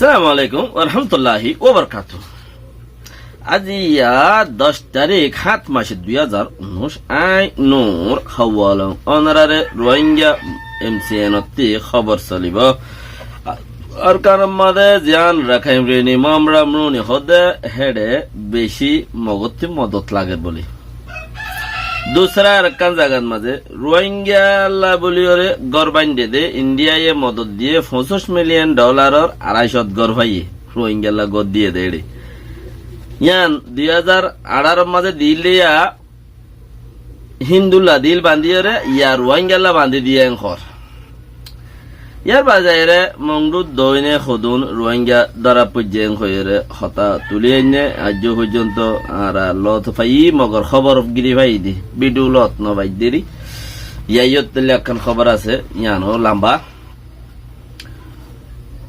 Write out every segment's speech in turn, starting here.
সালামু আলাইকুম ওয়া রাহমাতুল্লাহি ওয়া বারাকাতুহু। আজি 10 তারিখ 7 মাস 2019 আই নূর হাওয়াল অনারারে রোহিঙ্গা এমসিএনতে খবর চলিব আর কারণ মাদে জান রাখাইম রেনি মামরা মরুনি হদে হেডে বেশি মগতি মদত লাগে বলি दूसरा रक्कन जगत मजे रोहिंग्या ला बोलियोरे गरबाइन दे इंडिया मदद दिए $65 मिलियन और 250 गरबाइए रोहिंग्या ला गद दिए दे यान 2018 मजे दिलिया हिंदू ला दिल बांधियोरे या रोहिंग्या ला बांधि दिए खर यार बाजारे मंगडू दोइने खुदुन रोहिंग्या दरा पुजें खयरे हता तुलियने आजो पর্যন্ত आरा लत फाई मगर खबर गिरी भाई दी बिडु लत न भाई देरी यायत लेखन खबर আছে ইয়ানো লম্বা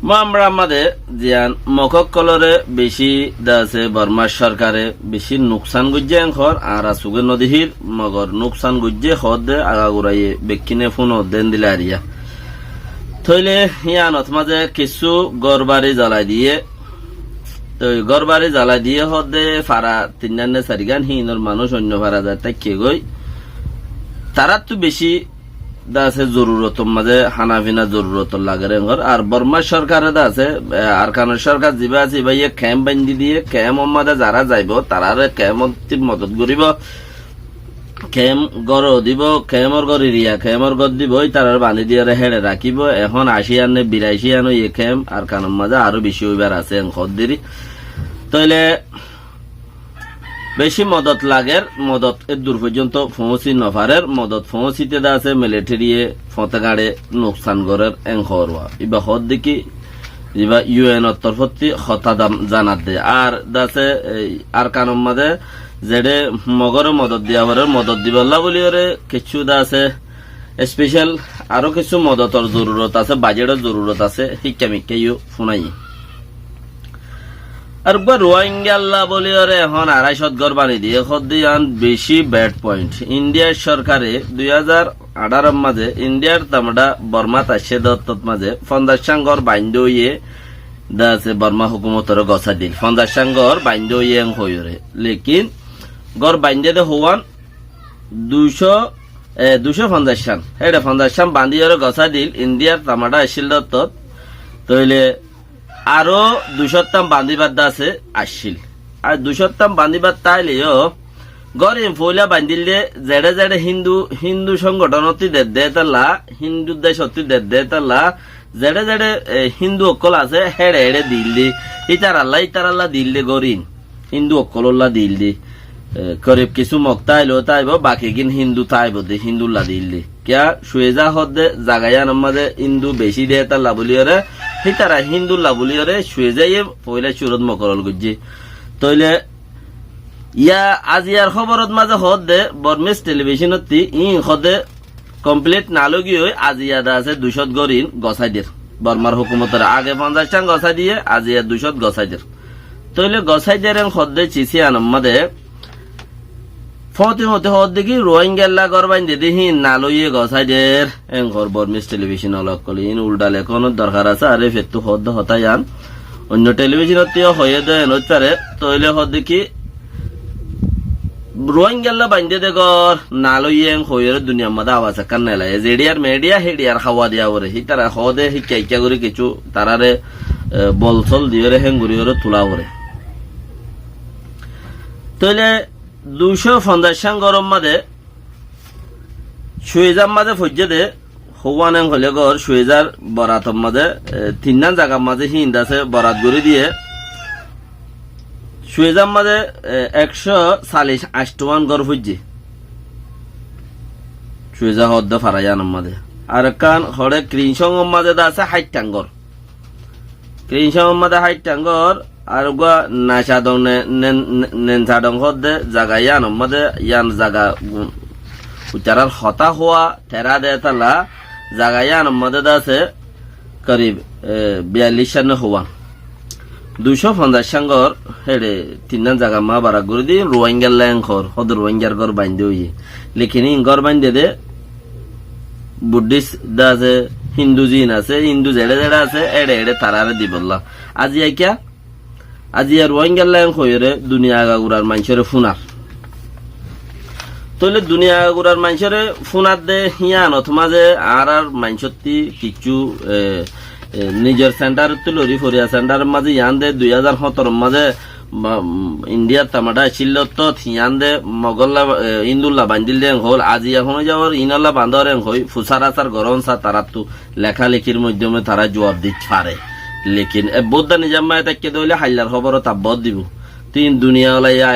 মামরা মাদে জিয়ান মকক কলরে বেশি দাসে বর্মা সরকারে বেশি নুকসান গুজে খর আরা সুগে নদীর মগর নুকসান গুজে খদে আগাগুরাইয়ে বেকিনে ফোন দেন দিলারিয়া থইলে ইয়ানত মাঝে কিছু গরবারি জ্বালাই দিয়ে তো গরবারি জ্বালাই দিয়ে হদে ফারা তিনজনে চারিগান হিনর মানুষ অন্য ফারা যায় তাই কে গই তারা তো বেশি দাসে জরুরত মাঝে হানাফিনা জরুরত লাগে ঘর আর বর্মা সরকারে দাসে আর কারণ সরকার জিবা আছে ভাই ক্যাম্প বান্ধি দিয়ে ক্যাম্প মাঝে যারা যাইব তারারে ক্যাম্পের মদত করিব খেম গর দিব খেমর গর রিয়া খেমর গর দিব তার বান্ধি দিয়ে হেড়ে রাখিব এখন 80 আনে 82 আনো এ খেম আর কানম মাঝে আরো বেশি হইবার আছে খদ্দেরি তাইলে বেশি মদত লাগের মদত এর দূর পর্যন্ত পৌঁছি নফারের মদত পৌঁছিতে আছে মিলিটারিয়ে ফতেগাড়ে নোকসান গরের এংখরওয়া ইবা হদ দেখি ইবা ইউএন তরফতি হতাদাম জানাত দে আর দাসে আর কানম মাঝে যেডে মগরে মদত দিয়া হরে মদত দিবল্লা বলি ওরে কিছু দা আছে স্পেশাল আরো কিছু মদতর জরুরত আছে বাজেটের জরুরত আছে শিক্ষা মিক্ষা ইউ শুনাই আর রোহিঙ্গা আল্লাহ বলি ওরে এখন 250 ঘর বানি দিয়ে খদ্দিয়ান বেশি ব্যাড পয়েন্ট ইন্ডিয়ার সরকারে 2018 মাঝে ইন্ডিয়ার তামডা বর্মা তাসে দত্তত মাঝে 50 ঘর বাইন্দ হইয়ে দা আছে বর্মা হুকুমতর গছা দিল 50 ঘর বাইন্দ হইয়ে হইরে লেকিন গড় বান্ধে দে হওয়ান 250 এটা 50 বান্ধিয়ে গছা দিল ইন্ডিয়ার তামাডা আসিল দত্তত তইলে আরো 200 বান্ধিবার আছে আসিল আর 200 বান্ধিবার তাইলেও গড় ফইলা বান্ধিলে জেডে জেডে হিন্দু সংগঠনতি দে তালা হিন্দু দেশতি দে তালা জেডে জেডে হিন্দু অকল আছে হেড়ে হেড়ে দিল দি ইতার আল্লাহ দিল দে গরিন হিন্দু অকল্লা দিল দি করিব কিছু মক্তাইলো তাইব বাকি কিন হিন্দু তাইব দে হিন্দুল্লা দিল্লি কিয়া সুয়েজা হদে জাগায়ান মাঝে হিন্দু বেশি দে তার লাবলিয়রে হিতারা হিন্দুল্লা বলিয়রে সুয়েজাই পয়লা সুরত মকরল গুজি তইলে ইয়া আজিয়ার খবরত মাঝে হদে বর্মেস টেলিভিশনত ই হদে কমপ্লিট নালগি হই আজিয়া দা আছে 200 গরিন গছাইদের বর্মার হুকুমতের আগে 50 গছাই দিয়ে আজিয়া 200 গছাইদের তইলে গছাইদের হদে চিসি আনমাদে ফতে হতে হদ দেখি রোহিঙ্গা গরবাইন দিদি নালইয়ে গছাইদের এঙ্কর বর্মিস টেলিভিশন অলক কলিন উল্টাল এখন দরকার আছে আরে ফেতু হদ হতায়ান অন্য টেলিভিশনত হয়ে দেয় নচারে তইলে হদ দেখি রোহিঙ্গা বাইন্দে দে গর নালইয়ে হয়ে দুনিয়ার মধ্যে আওয়াজ কান নেলায় জেডিয়ার মিডিয়া হেডিয়ার খাওয়া দিয়া ওরে হি তারা হদে শিক্ষা করে কিছু তারারে বলছল দিয়ে হেঙ্গুরি ওরে তোলা ওরে তইলে 250 গরম মাঝে সুয়েজার মাঝে ফজ্জে দে হওয়ান হলে গর সুয়েজার বরাতম মাঝে 3 জায়গার মাঝে হিন্দ আছে বরাত করে দিয়ে সুয়েজার মাঝে 140 গর ফজ্জে সুয়েজা হদ্দ ফারাইয়ান মাঝে আর কান হরে ক্রিনসং মাঝে আছে 60 গর ক্রিনসং মাঝে 60 গর আর গা নাশা দং নেনসা দং হদে জাগা ইয়ান মদে ইয়ান জাগা উচারার হতা হওয়া তেরা দে তালা জাগা ইয়ান মদে দাসে করিব 42 হওয়া 250 গর হেডে 3 জায়গা মা বারা গুরি দি রোহিঙ্গা ল্যাংখর হদ রোহিঙ্গার গর বাইন্দে হই লেকিন ইন গর বাইন্দে দে বুদ্ধিস্ট দাসে হিন্দু জিন আছে হিন্দু জেড়ে জেড়ে আছে এড়ে এড়ে তারারে দিবল্লা আজি আইকা আজি আর রোহিঙ্গার লাইন হইরে দুনিয়া আগাগুড়ার মানুষের ফুনার তইলে দুনিয়া আগাগুড়ার মানুষের ফুনার দে হিয়ান অথমা যে আর মানুষত্তি কিছু নিজের সেন্টার তুলরি ফরিয়া সেন্টারের মাঝে ইয়ান দে 2017 মাঝে ইন্ডিয়ার তামাটা ছিল তো হিয়ান দে মগল্লা ইন্দুল্লা বান্দিল দেন হল আজি এখন যাওয়ার ইনাল্লা বান্ধরেন হই ফুসার আসার গরম সা তারা তো লেখালেখির মাধ্যমে তারা জবাব দিতে পারে লেকিন বোদ্ধা নিজাম্মায় তাকে দইলে হাইলার খবর তাব্বত দিব তিন দুনিয়াওয়ালা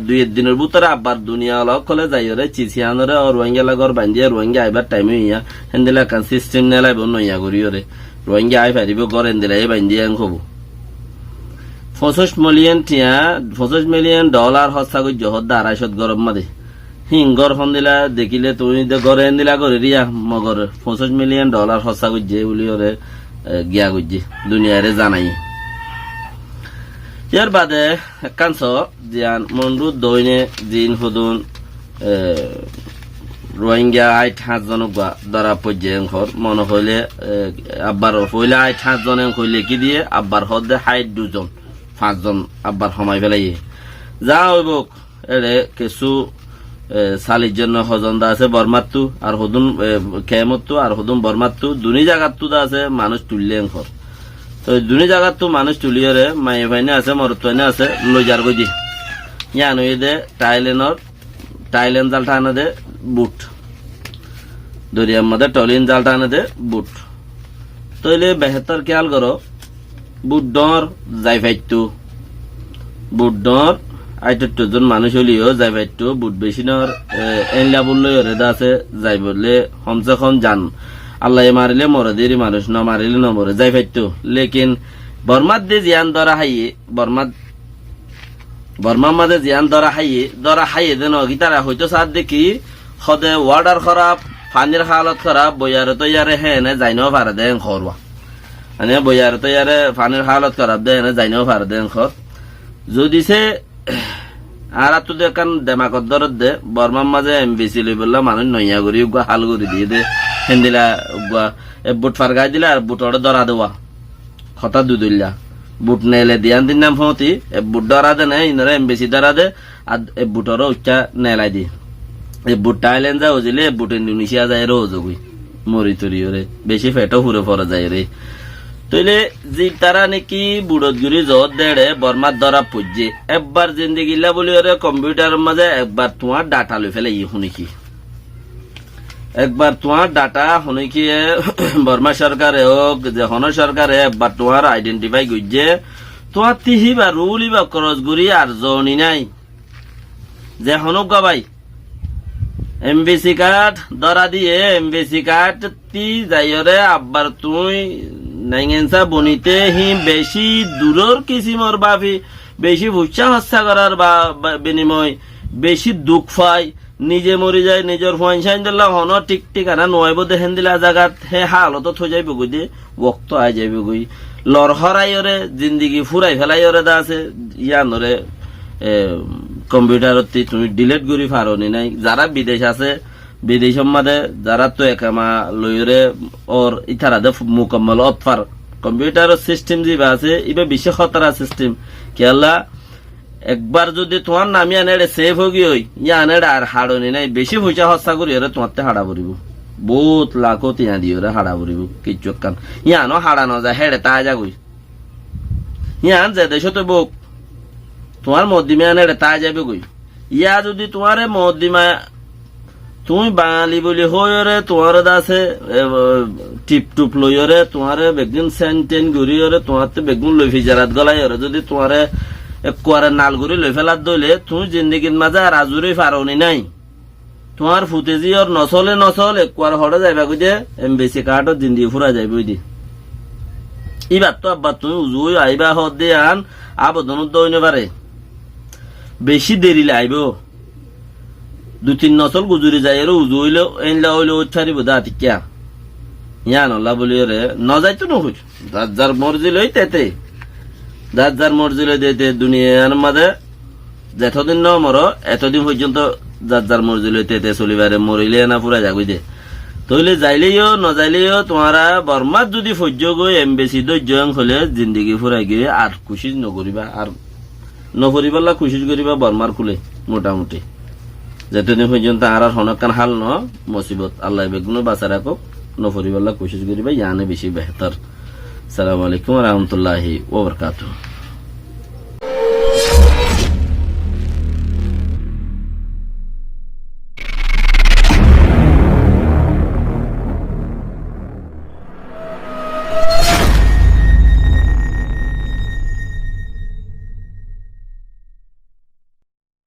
দুই দিনের ভিতরে আবার দুনিয়াওয়ালা কলে যাইরে চিচিয়ানরে আর রোহিঙ্গা লাগর বান্দিয়া রোহিঙ্গা আইবার টাইমে ইয়া হেন্দিলা কান সিস্টেম নেলাইব নইয়া করিওরে রোহিঙ্গা আই পারিব গর হেন্দিলা এই বান্দিয়া খবু 25 মিলিয়ন ডলার হস্তা কই জহদ 250 গরম মাদে হিঙ্গর হন্দিলা দেখিলে তুমি গরে হেন্দিলা করে রিয়া মগর 25 মিলিয়ন ডলার হস্তা কই যে উলিওরে গিয়া গুজি দুনিয়ারে জানাই ইয়ার বাদে কাঞ্চ জিয়ান মন্ডু দইনে জিন হুদুন রোহিঙ্গা 8 জন দ্বারা পর্যায়ে ঘর মনে হইলে আব্বার হইলে 8 জন কইলে কি দিয়ে আব্বার হদে 2 জন 5 জন আব্বার সময় ফেলাই যা হইব এরে কিছু সালির জন্য হজন্দা আছে বর্মাত্তু আর হদুন কেমত্তু আর হদুন বর্মাত্তু দুনি জায়গাত্তু আছে মানুষ তুললে ঘর তো দুনি জায়গাত্তু মানুষ তুলিয়রে মায়ে ভাইনে আছে মরত্বাইনে আছে লইজার গজি ইয়ান হই দে টাইলেন জাল টানে দে বুট দরিয়ার মধ্যে টলিন জাল টানে দে বুট তইলে বেহতর খেয়াল করো বুট ডর যাই ফাইটু বুট ডর আইটো জন মানুষ হলিও যাই ফাইটু বুট বেশি নর এনলা বললে রেদা আছে যাই বললে কমসে কম জান আল্লাহ মারিলে মরে দেরি মানুষ না মারিলে ন মরে যাই ফাইটু লেকিন বর্মার দিয়ে জিয়ান ধরা হাইয়ে বর্মার মাঝে জিয়ান ধরা হাইয়ে দেন গিতারা হয়তো সার দেখি সদে ওয়ার্ডার খারাপ পানির হালত খারাপ বইয়ারে তো ইয়ারে হেনে যাইনও পারে দেন খরবা মানে বইয়ারে তো ইয়ারে পানির হালত খারাপ দেন যাইনও পারে দেন খর যদি সে আর তো দেখান দেমাকত দরদ দে বর্মার মাঝে এমবিসি লই বললা মানুষ নইয়া করি উগা হাল করে দিয়ে দে হেন্দিলা উগা বুট ফারগাই দিলা আর বুটরে ধরা দেওয়া খতা দুদুল্লা বুট নেলে দিয়ান দিন নাম ফতি বুট ধরা দে নাই ইনরে এমবিসি ধরা দে আর বুটরে উচ্চা নেলাই দি এই বুট টাইলেন যা ওজিলে বুট ইন্দোনেশিয়া যায় রোজ গই মরি তরি রে বেশি ফেটো হুরে পড়া যায় রে তইলে যে তারা নাকি বুড়ত গুড়ি জত দেড়ে বর্মার ধরা পুজে একবার জিন্দিগিলা বলি ওরে কম্পিউটার মাঝে একবার তোমার ডাটা লই ফেলে শুনিকি একবার তোমার ডাটা শুনিকি বর্মা সরকারে হোক যে হন সরকারে একবার তোমার আইডেন্টিফাই করছে তোমার তিহি বা রুলি বা ক্রস গুড়ি আর জনি নাই যে হনক গাবাই এমবিসি কার্ড ধরা দিয়ে এমবিসি কার্ড তি যাইরে আব্বার তুই নাইগেন্সা বনিতে হি বেশি দূরের কিসিমর বাফি বেশি ভুচ্ছা হত্যা করার বা বিনিময় বেশি দুঃখ পায় নিজে মরি যায় নিজের ফাইন দিলা হন ঠিক ঠিকানা নয় বোধ হেন দিলা জায়গাত হে হালত থৈ যাইব গই দে ওক্ত আই যাইব গই লড়হরাইরে জিন্দিগি ফুরাই ফেলাইরে দা আছে ইয়ানরে কম্পিউটারত তুমি ডিলিট করি পারনি নাই যারা বিদেশ আছে বিদেশ মাঝে যারা তো একামা লইরে ওর ইথারা দে মুকম্মল অতফার কম্পিউটার সিস্টেম যা আছে ইবে বিশ্ব খতরা সিস্টেম কেলা একবার যদি তোমার নামি আনে সেভ হয়ে হই ইয়া আনে আর হাড়নি নাই বেশি পয়সা হস্তা করি ওরে তোমার হাড়া পড়িব বহুত লাখো তিয়া দিয়ে ওরে হাড়া পড়িব কিচ্ছু কান ইয়ানো হাড়ানো যায় হেড়ে তা যা গই ইয়ান যে দেশ তো বুক তোমার মদ্দিমা আনে তা যাবে গই ইয়া যদি তোমার মদ্দিমা তুমি বাঙালি বলি হইরে তোমার দাসে টিপ টুপ লইরে তোমার বেগুন সেন্টেন ঘুরিরে তোমার বেগুন লই ফিজারাত গলাই যদি তোমার একবারে নাল ঘুরি লই ফেলাত দইলে তুমি জিন্দগির মাঝে আর আজুরি পারনি নাই তোমার ফুটেজি ওর নচল একবার হড়ে যাইবা কই দে এমবিসি কার্ডত জিন্দি ফুরা যাইব দি ইবার তো আব্বা তুমি উজুই আইবা হদ দে আন আবেদনত দইনে পারে বেশি দেরিলে আইব 2-3 নসল গুজুরি যায় এর উজু হইলে এনলা হইলে উচ্চারিব দাঁতি কিয়া ইয়া নল্লা বলি রে ন যাইতো নহুই যার মর্জি লই তেতে যার মর্জি লই দেতে দুনিয়ার মাঝে যতদিন ন মর এতদিন পর্যন্ত যার মর্জি লই তেতে চলিবারে মরিলে না পুরা যাগুই দে তইলে যাইলেও নজাইলেও তোমারা বর্মাত যদি সহ্য গৈ এমবেসি দৈর্য হলে জিন্দগি ফুরাই গিয়ে আর কোশিশ নকরিবা আর নফরিবাল্লা কোশিশ করিবা বর্মার খুলে মোটামুটি যেতদিন পর্যন্ত আর হনকান হাল ন মুসিবত আল্লাহ বেগুনো বাঁচা রাখো নফরিবাল্লা কোশিশ করিবা ইয়ানে বেশি বেহতর। আসসালামু আলাইকুম ওয়া রাহমাতুল্লাহি ওয়া বারাকাতুহু।